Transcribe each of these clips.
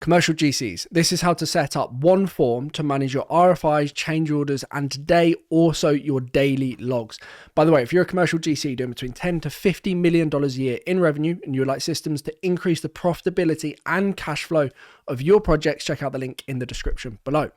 Commercial GCs. This is how to set up one form to manage your RFIs, change orders, and today also your daily logs. By the way, if you're a commercial GC doing between $10 to $50 million a year in revenue and you would like systems to increase the profitability and cash flow of your projects, check out the link in the description below.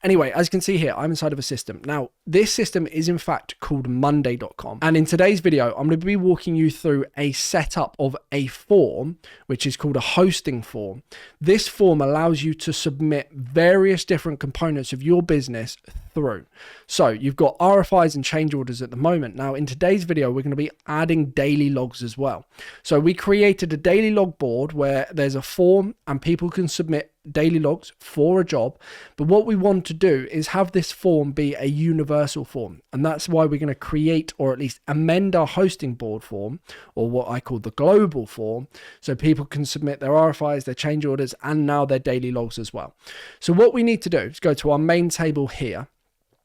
Anyway, as you can see here, I'm inside of a system. Now, this system is in fact called Monday.com. And in today's video, I'm going to be walking you through a setup of a form, which is called a hosting form. This form allows you to submit various different components of your business through. So you've got RFIs and change orders at the moment. Now, in today's video, we're going to be adding daily logs as well. So we created a daily log board where there's a form and people can submit daily logs for a job. But what we want to do is have this form be a universal form. And that's why we're going to create, or at least amend, our hosting board form, or what I call the global form, so people can submit their RFIs, their change orders, and now their daily logs as well. So what we need to do is go to our main table here,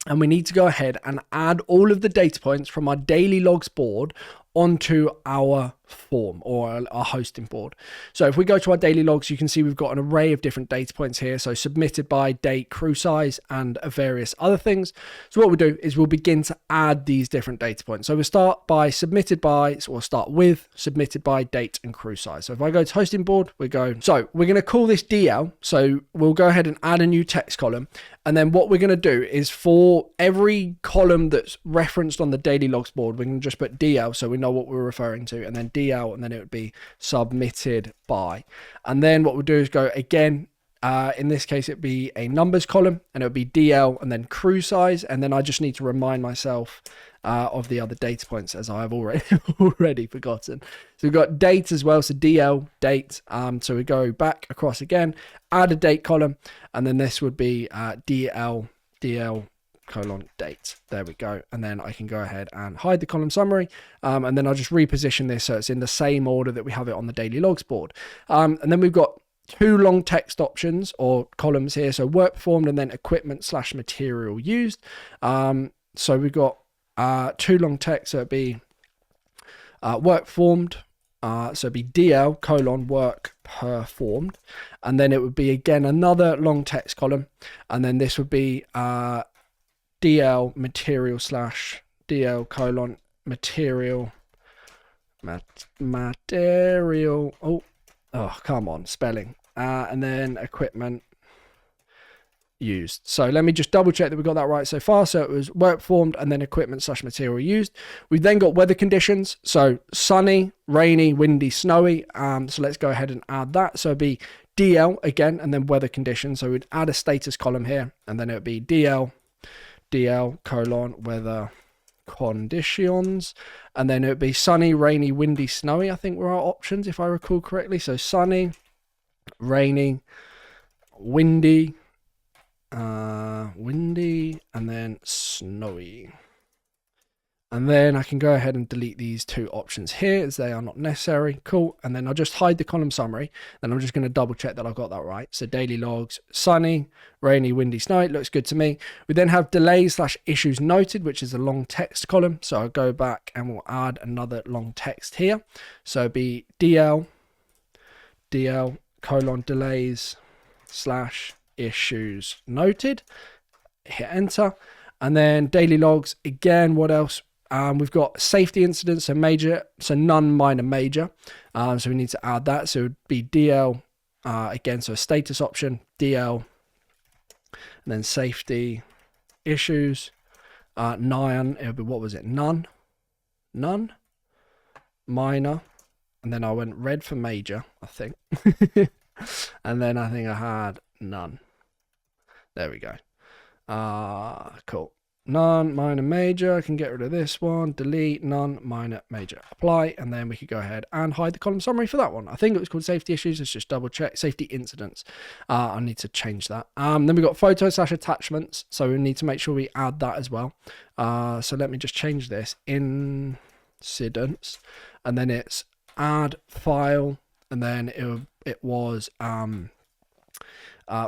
and we need to go ahead and add all of the data points from our daily logs board onto our form, or our hosting board. So if we go to our daily logs, you can see we've got an array of different data points here. So submitted by, date, crew size, and various other things. So what we'll do is we'll begin to add these different data points. So we'll start by submitted by, so we'll start with submitted by, date, and crew size. So if I go to hosting board, we're going to call this DL. So we'll go ahead and add a new text column. And then what we're going to do is, for every column that's referenced on the daily logs board, we can just put DL so we know what we're referring to, and then DL, and then it would be submitted by. And then what we'll do is go again, in this case it'd be a numbers column, and it would be DL and then crew size, and then I just need to remind myself of the other data points, as I have already forgotten. So we've got date as well, so DL, date. So we go back across again, add a date column, and then this would be DL colon date. There we go. And then I can go ahead and hide the column summary, and then I'll just reposition this so it's in the same order that we have it on the daily logs board. And then we've got two long text options or columns here, so work performed and then equipment/material used. So we've got two long text, so it'd be work performed, so it'd be DL colon work performed, and then it would be again another long text column, and then this would be DL material/DL colon material. Oh, come on, spelling. And then equipment used. So let me just double check that we got that right so far. So it was work performed and then equipment/material used. We've then got weather conditions. So sunny, rainy, windy, snowy. So let's go ahead and add that. So it'd be DL again, and then weather conditions. So we'd add a status column here, and then it would be DL colon weather conditions, and then it would be sunny, rainy, windy, snowy, I think were our options if I recall correctly. So sunny, rainy, windy, and then snowy. And then I can go ahead and delete these two options here as they are not necessary. Cool. And then I'll just hide the column summary. Then I'm just going to double check that I've got that right. So daily logs, sunny, rainy, windy, snowy. Looks good to me. We then have delays/issues noted, which is a long text column. So I'll go back and we'll add another long text here. So it'd be DL colon delays/issues noted. Hit enter. And then daily logs, again, what else? We've got safety incidents, so major, so none, minor, major. So we need to add that. So it would be DL, again, so a status option, DL, and then safety issues, none, it would be, what was it? None, minor, and then I went red for major, I think. And then I think I had none. There we go. Cool. None, minor, major. I can get rid of this one. Delete, none, minor, major. Apply, and then we could go ahead and hide the column summary for that one. I think it was called safety issues. Let's just double check. Safety incidents. I need to change that. Then we've got photos/attachments. So we need to make sure we add that as well. So let me just change this. Incidents, and then it's add file, and then it was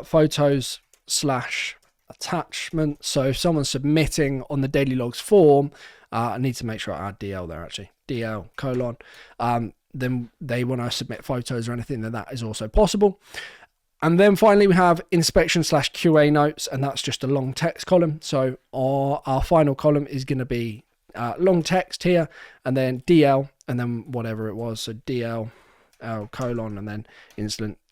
photos/attachment. So if someone's submitting on the daily logs form, I need to make sure I add DL there, actually. DL colon. Then they want to submit photos or anything, then that is also possible. And then finally we have inspection/QA notes, and that's just a long text column. So our final column is going to be long text here, and then DL, and then whatever it was. So DL colon, and then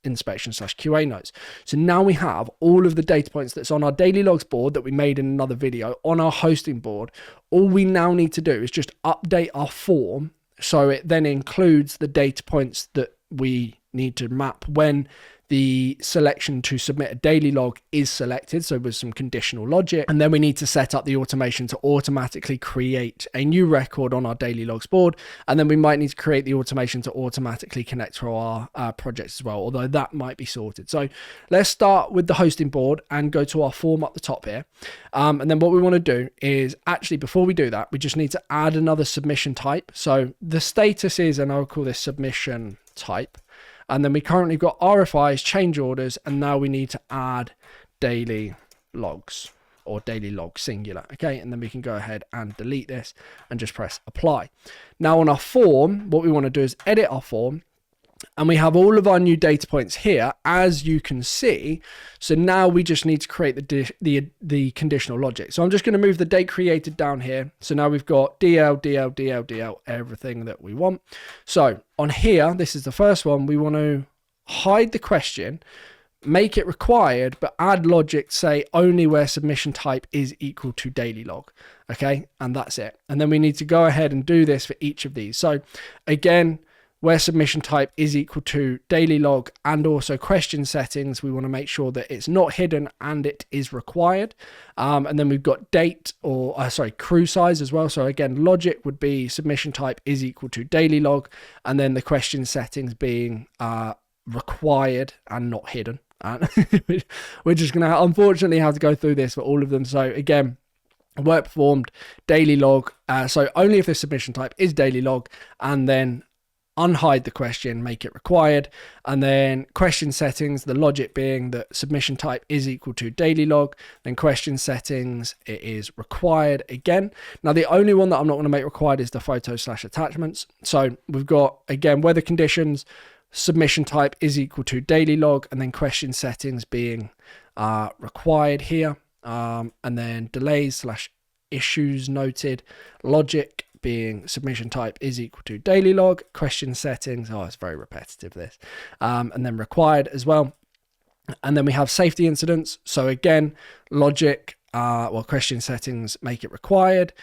inspection/QA notes. So now we have all of the data points that's on our daily logs board that we made in another video on our hosting board. All we now need to do is just update our form so it then includes the data points that we need to map when the selection to submit a daily log is selected, so with some conditional logic. And then we need to set up the automation to automatically create a new record on our daily logs board. And then we might need to create the automation to automatically connect to our projects as well, although that might be sorted. So let's start with the hosting board and go to our form up the top here. And then what we want to do is actually, before we do that, we just need to add another submission type. So the status is, and I'll call this submission type. And then we currently got RFIs, change orders, and now we need to add daily logs, or daily log singular. Okay, and then we can go ahead and delete this and just press apply. Now on our form, what we want to do is edit our form, and we have all of our new data points here, as you can see. So now we just need to create the conditional logic. So I'm just going to move the date created down here. So now we've got DL, DL, DL, DL, everything that we want. So on here, this is the first one. We want to hide the question, make it required, but add logic, say only where submission type is equal to daily log. Okay, and that's it. And then we need to go ahead and do this for each of these. So again, where submission type is equal to daily log, and also question settings, we want to make sure that it's not hidden and it is required. And then we've got date, or crew size as well. So again, logic would be submission type is equal to daily log, and then the question settings being required and not hidden. And we're just going to unfortunately have to go through this for all of them. So again, work performed, daily log. So only if the submission type is daily log, and then unhide the question, make it required. And then question settings, the logic being that submission type is equal to daily log, then question settings, it is required again. Now the only one that I'm not going to make required is the photos/attachments. So we've got, again, weather conditions, submission type is equal to daily log, and then question settings being required here. And then delays/issues noted, logic being submission type is equal to daily log, question settings, it's very repetitive this, and then required as well. And then we have safety incidents. So again, logic, question settings, make it required,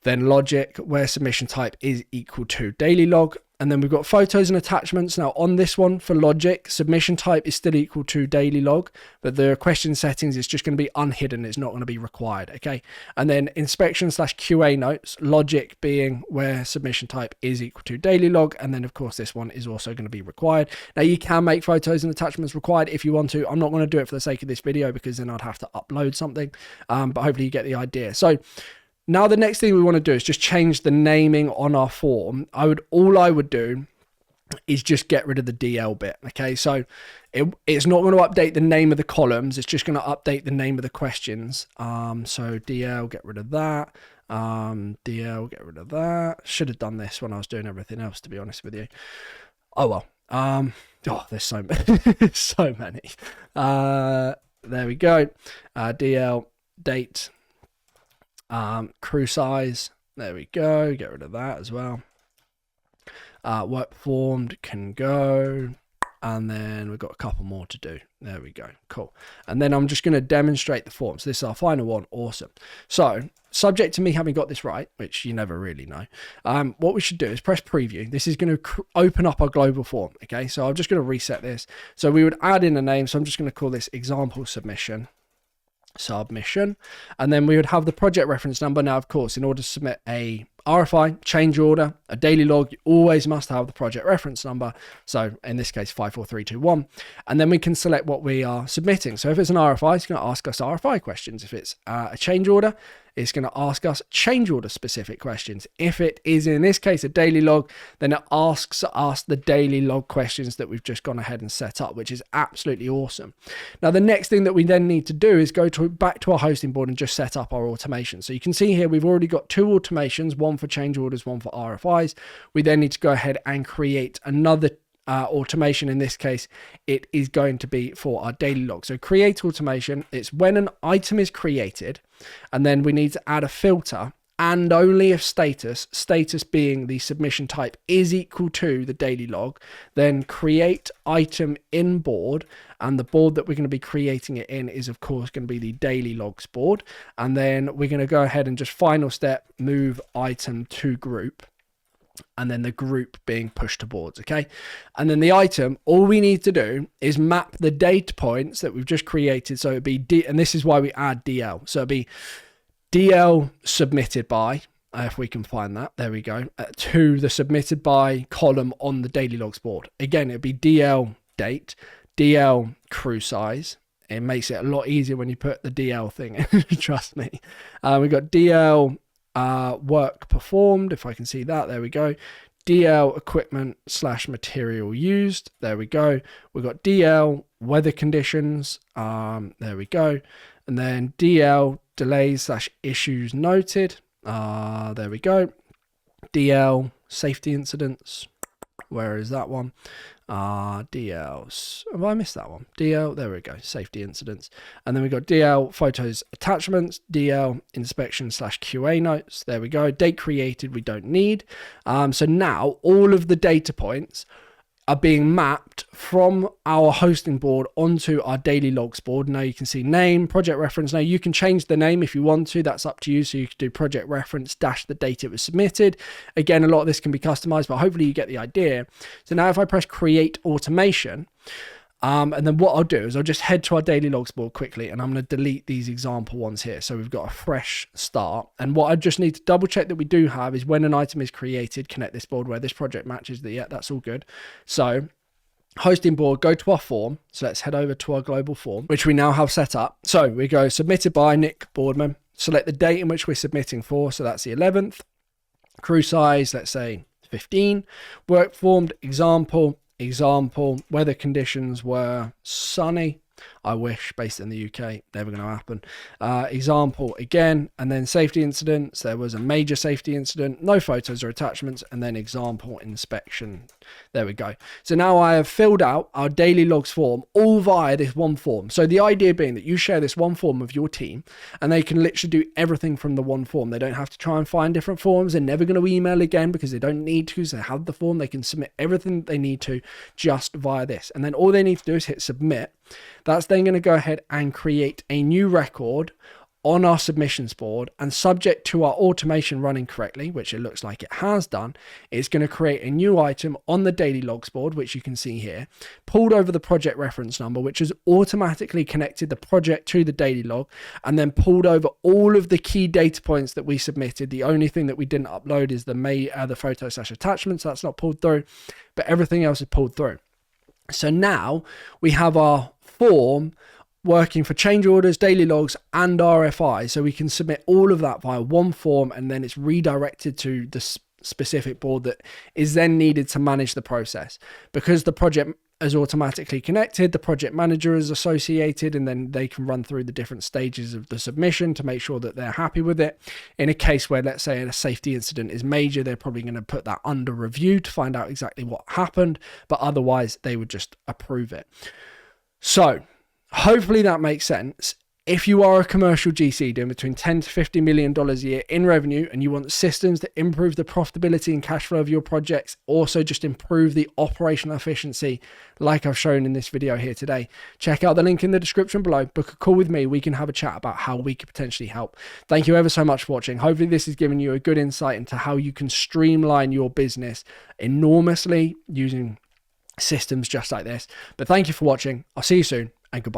then logic where submission type is equal to daily log. And then we've got photos and attachments. Now on this one for logic, submission type is still equal to daily log, but the question settings is just going to be unhidden. It's not going to be required. Okay. And then inspection/QA notes, logic being where submission type is equal to daily log. And then of course this one is also going to be required. Now you can make photos and attachments required if you want to. I'm not going to do it for the sake of this video because then I'd have to upload something. But hopefully you get the idea. So now the next thing we want to do is just change the naming on our form. All I would do is just get rid of the DL bit. Okay, so it's not going to update the name of the columns. It's just going to update the name of the questions. So DL, get rid of that. DL, get rid of that. Should have done this when I was doing everything else, to be honest with you. Oh well. There's so many. So many. There we go. DL, date. Crew size, there we go, get rid of that as well. Work performed can go, and then we've got a couple more to do. There we go, cool. And then I'm just going to demonstrate the form. So this is our final one. Awesome. So subject to me having got this right, which you never really know, what we should do is press preview. This is going to open up our global form. Okay, so I'm just going to reset this. So we would add in a name, so I'm just going to call this example submission, and then we would have the project reference number. Now of course, in order to submit a RFI, change order, a daily log, you always must have the project reference number. So in this case 54321, and then we can select what we are submitting. So if it's an RFI, it's going to ask us RFI questions. If it's a change order, it's going to ask us change order specific questions. If it is, in this case, a daily log, then it asks us the daily log questions that we've just gone ahead and set up, which is absolutely awesome. Now, the next thing that we then need to do is go back to our hosting board and just set up our automation. So you can see here, we've already got two automations, one for change orders, one for RFIs. We then need to go ahead and create another automation. In this case, it is going to be for our daily log. So create automation, it's when an item is created, and then we need to add a filter, and only if status being the submission type, is equal to the daily log, then create item in board, and the board that we're going to be creating it in is of course going to be the daily logs board. And then we're going to go ahead and just final step, move item to group, and then the group being pushed to boards. Okay, and then the item, all we need to do is map the data points that we've just created. So it'd be and this is why we add DL, so it'd be DL submitted by, if we can find that, there we go, to the submitted by column on the daily logs board. Again, it'd be DL date, DL crew size. It makes it a lot easier when you put the DL thing in, trust me. We've got DL work performed, if I can see that, there we go. DL equipment / material used, there we go. We've got DL weather conditions, there we go. And then DL delays / issues noted, there we go. DL safety incidents, where is that one? DLs, have I missed that one? DL, there we go, safety incidents. And then we got DL photos attachments, DL inspection / QA notes, there we go. Date created we don't need. So now all of the data points are being mapped from our hosting board onto our daily logs board. Now you can see name, project reference. Now you can change the name if you want to, that's up to you. So you could do project reference - the date it was submitted. Again, a lot of this can be customized, but hopefully you get the idea. So now if I press create automation, and then what I'll do is I'll just head to our daily logs board quickly, and I'm going to delete these example ones here. So we've got a fresh start. And what I just need to double check that we do have is when an item is created, connect this board where this project matches the, yeah, that's all good. So hosting board, go to our form. So let's head over to our global form, which we now have set up. So we go submitted by Nick Boardman, select the date in which we're submitting for. So that's the 11th. Crew size, let's say 15. Work formed, example, weather conditions were sunny. I wish, based in the UK, never going to happen. Example again, and then safety incidents. There was a major safety incident, no photos or attachments, and then example inspection. There we go. So now I have filled out our daily logs form all via this one form. So the idea being that you share this one form with your team, and they can literally do everything from the one form. They don't have to try and find different forms. They're never going to email again because they don't need to. So they have the form. They can submit everything they need to just via this. And then all they need to do is hit submit. That's then going to go ahead and create a new record on our submissions board, and subject to our automation running correctly, which it looks like it has done, it's going to create a new item on the daily logs board, which you can see here, pulled over the project reference number, which has automatically connected the project to the daily log, and then pulled over all of the key data points that we submitted. The only thing that we didn't upload is the photo / attachments. That's not pulled through, but everything else is pulled through. So now we have our form working for change orders, daily logs, and RFI. So we can submit all of that via one form, and then it's redirected to the specific board that is then needed to manage the process. Because the project is automatically connected, the project manager is associated, and then they can run through the different stages of the submission to make sure that they're happy with it. In a case where, let's say, a safety incident is major, they're probably going to put that under review to find out exactly what happened, but otherwise they would just approve it. So hopefully that makes sense. If you are a commercial GC doing between $10 to $50 million a year in revenue, and you want systems that improve the profitability and cash flow of your projects, also just improve the operational efficiency like I've shown in this video here today, check out the link in the description below. Book a call with me. We can have a chat about how we could potentially help. Thank you ever so much for watching. Hopefully this has given you a good insight into how you can streamline your business enormously using systems just like this. But thank you for watching. I'll see you soon, and goodbye.